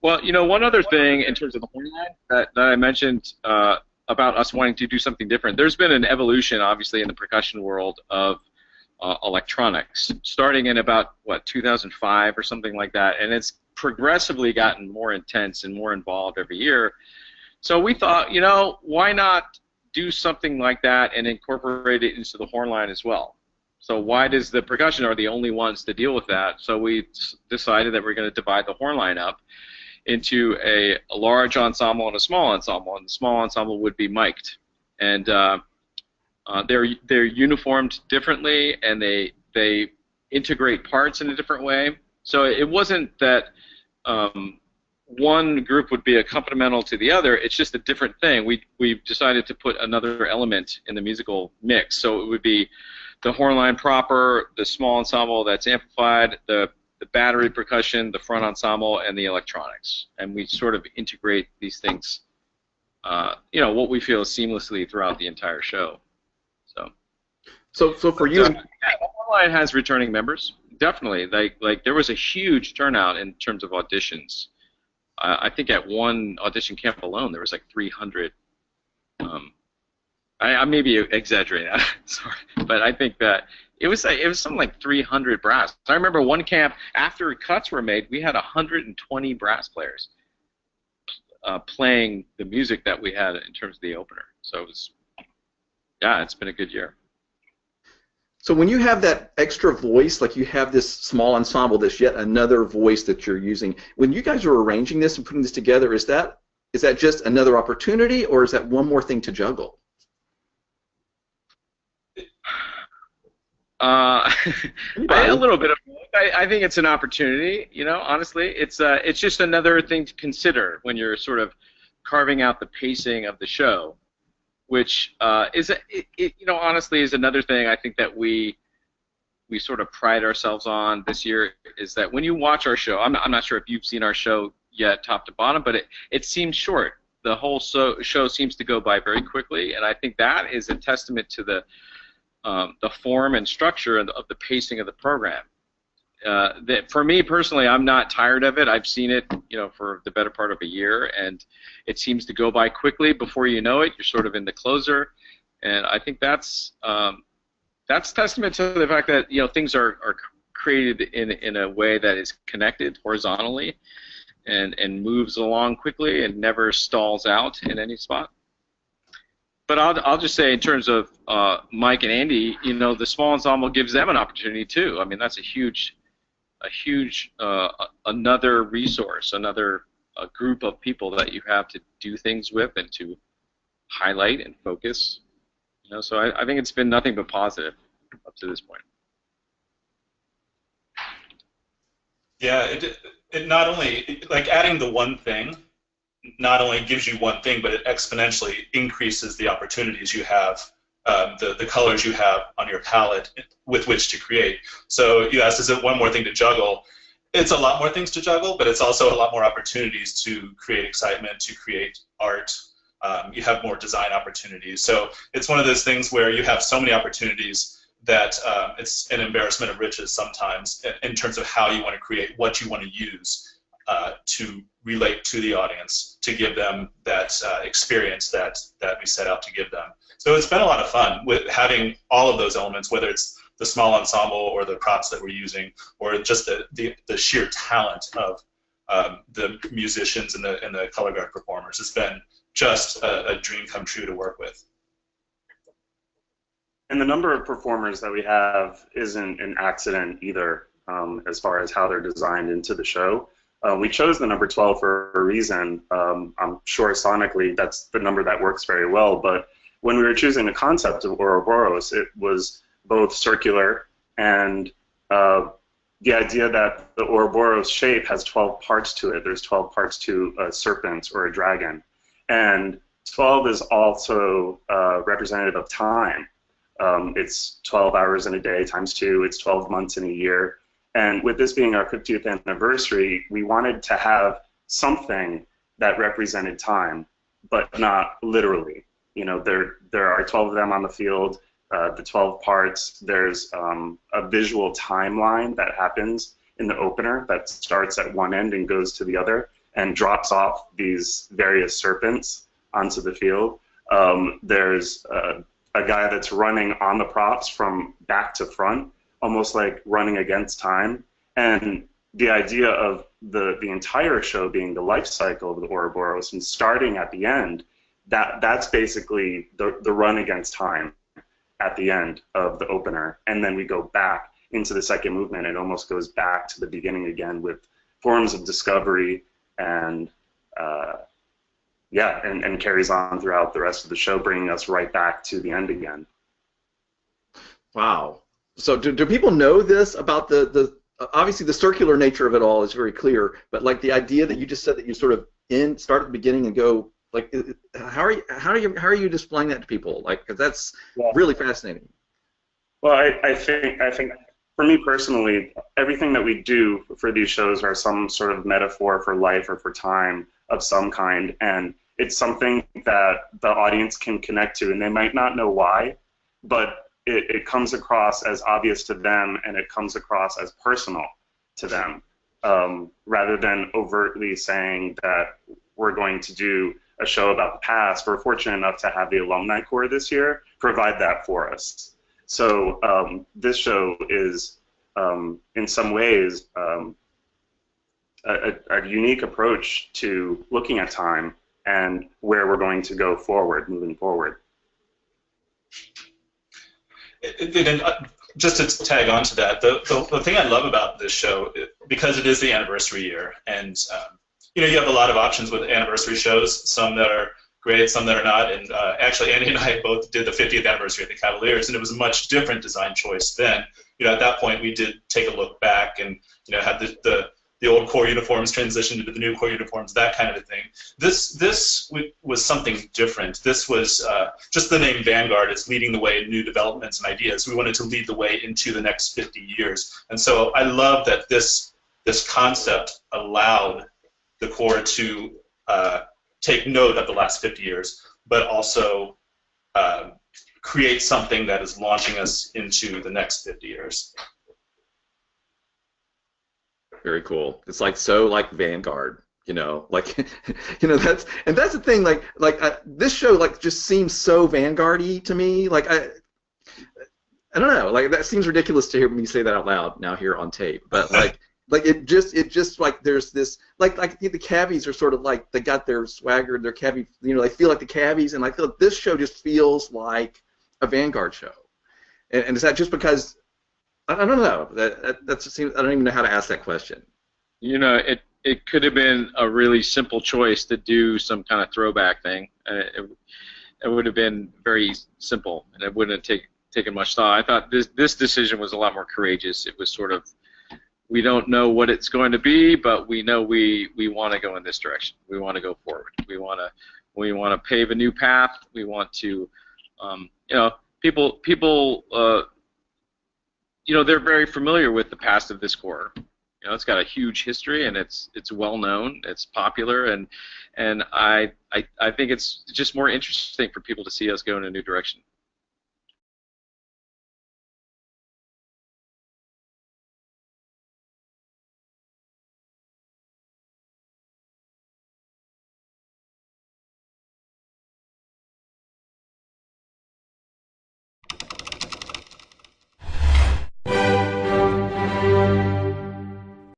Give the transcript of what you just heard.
Well, one other thing in terms of the horn line that I mentioned about us wanting to do something different. There's been an evolution, obviously, in the percussion world of electronics, starting in about, 2005 or something like that, and it's progressively gotten more intense and more involved every year. So we thought, why not do something like that and incorporate it into the horn line as well? So why does the percussion are the only ones to deal with that? So we decided that we're going to divide the horn line up into a large ensemble and a small ensemble, and the small ensemble would be mic'd, and they're uniformed differently, and they integrate parts in a different way. So it wasn't that one group would be accompanimental to the other. It's just a different thing. We decided to put another element in the musical mix. So it would be the horn line proper, the small ensemble that's amplified, the battery percussion, the front ensemble, and the electronics. And we sort of integrate these things, what we feel seamlessly throughout the entire show. So for you, the horn line has returning members, definitely. Like there was a huge turnout in terms of auditions. I think at one audition camp alone, there was like 300. I may be exaggerating, sorry, but I think that it was something like 300 brass. I remember one camp, after cuts were made, we had 120 brass players playing the music that we had in terms of the opener. So it was, it's been a good year. So when you have that extra voice, like you have this small ensemble, this yet another voice that you're using, when you guys are arranging this and putting this together, is that just another opportunity, or is that one more thing to juggle? A little bit of both. I think it's an opportunity. Honestly, it's just another thing to consider when you're sort of carving out the pacing of the show, which honestly is another thing I think that we sort of pride ourselves on this year, is that when you watch our show, I'm not sure if you've seen our show yet top to bottom, but it seems short. The whole show seems to go by very quickly, and I think that is a testament to the form and structure of the pacing of the program. That for me personally, I'm not tired of it. I've seen it, for the better part of a year, and it seems to go by quickly. Before you know it, you're sort of in the closer, and I think that's testament to the fact that things are created in a way that is connected horizontally, and moves along quickly and never stalls out in any spot. But I'll just say, in terms of Mike and Andy, the small ensemble gives them an opportunity too. I mean, that's a huge another resource, another group of people that you have to do things with and to highlight and focus. So I think it's been nothing but positive up to this point. Yeah, it not only, like, adding the one thing not only gives you one thing, but it exponentially increases the opportunities you have, the colors you have on your palette with which to create. So you asked, is it one more thing to juggle? It's a lot more things to juggle, but it's also a lot more opportunities to create excitement, to create art. You have more design opportunities. So it's one of those things where you have so many opportunities that it's an embarrassment of riches sometimes in terms of how you want to create, what you want to use to relate to the audience, to give them that experience that we set out to give them. So it's been a lot of fun with having all of those elements, whether it's the small ensemble or the props that we're using, or just the sheer talent of the musicians and the color guard performers. It's been just a dream come true to work with. And the number of performers that we have isn't an accident either, as far as how they're designed into the show. We chose the number 12 for a reason. I'm sure sonically that's the number that works very well, but when we were choosing the concept of Ouroboros, it was both circular and the idea that the Ouroboros shape has 12 parts to it. There's 12 parts to a serpent or a dragon. And 12 is also representative of time. It's 12 hours in a day times 2. It's 12 months in a year. And with this being our 50th anniversary, we wanted to have something that represented time, but not literally. You know, there are 12 of them on the field, the 12 parts. There's a visual timeline that happens in the opener that starts at one end and goes to the other. and drops off these various serpents onto the field. There's a guy that's running on the props from back to front, almost like running against time. And the idea of the entire show being the life cycle of the Ouroboros and starting at the end, that's basically the run against time at the end of the opener. And then we go back into the second movement. It almost goes back to the beginning again with forms of discovery and and carries on throughout the rest of the show, bringing us right back to the end again. Wow. So do people know this about the obviously the circular nature of it all is very clear, but like the idea that you just said that you sort of start at the beginning and go, like, how are you displaying that to people? Like, 'cause that's really fascinating. Well, I think for me personally, everything that we do for these shows are some sort of metaphor for life or for time of some kind, and it's something that the audience can connect to, and they might not know why, but it comes across as obvious to them, and it comes across as personal to them, rather than overtly saying that we're going to do a show about the past. We're fortunate enough to have the Alumni Corps this year provide that for us. So this show is, in some ways, a unique approach to looking at time and where we're going to go forward, moving forward. Just to tag on to that, the thing I love about this show, because it is the anniversary year, and you have a lot of options with anniversary shows, some that are great, some that are not, and actually Andy and I both did the 50th anniversary of the Cavaliers, and it was a much different design choice then. At that point we did take a look back and had the old core uniforms transition into the new core uniforms, that kind of a thing. This was something different. This was just the name Vanguard is leading the way in new developments and ideas. We wanted to lead the way into the next 50 years. And so I love that this concept allowed the Corps to take note of the last 50 years, but also create something that is launching us into the next 50 years. Very cool. It's like Vanguard, like that's the thing. This show just seems so Vanguard-y to me. Like I don't know. Like that seems ridiculous to hear me say that out loud now here on tape. But it just like there's this like the cabbies are sort of like they got their swagger, their cabbie. They feel like the cabbies, and I feel like this show just feels like a Vanguard show. And is that just because? I don't know. That seems. I don't even know how to ask that question. It could have been a really simple choice to do some kind of throwback thing. It would have been very simple, and it wouldn't have taken much thought. I thought this decision was a lot more courageous. It was sort of, we don't know what it's going to be, but we know we want to go in this direction. We want to go forward. We want to pave a new path. We want to, people. They're very familiar with the past of this Corps. It's got a huge history, and it's well known, it's popular, and I think it's just more interesting for people to see us go in a new direction.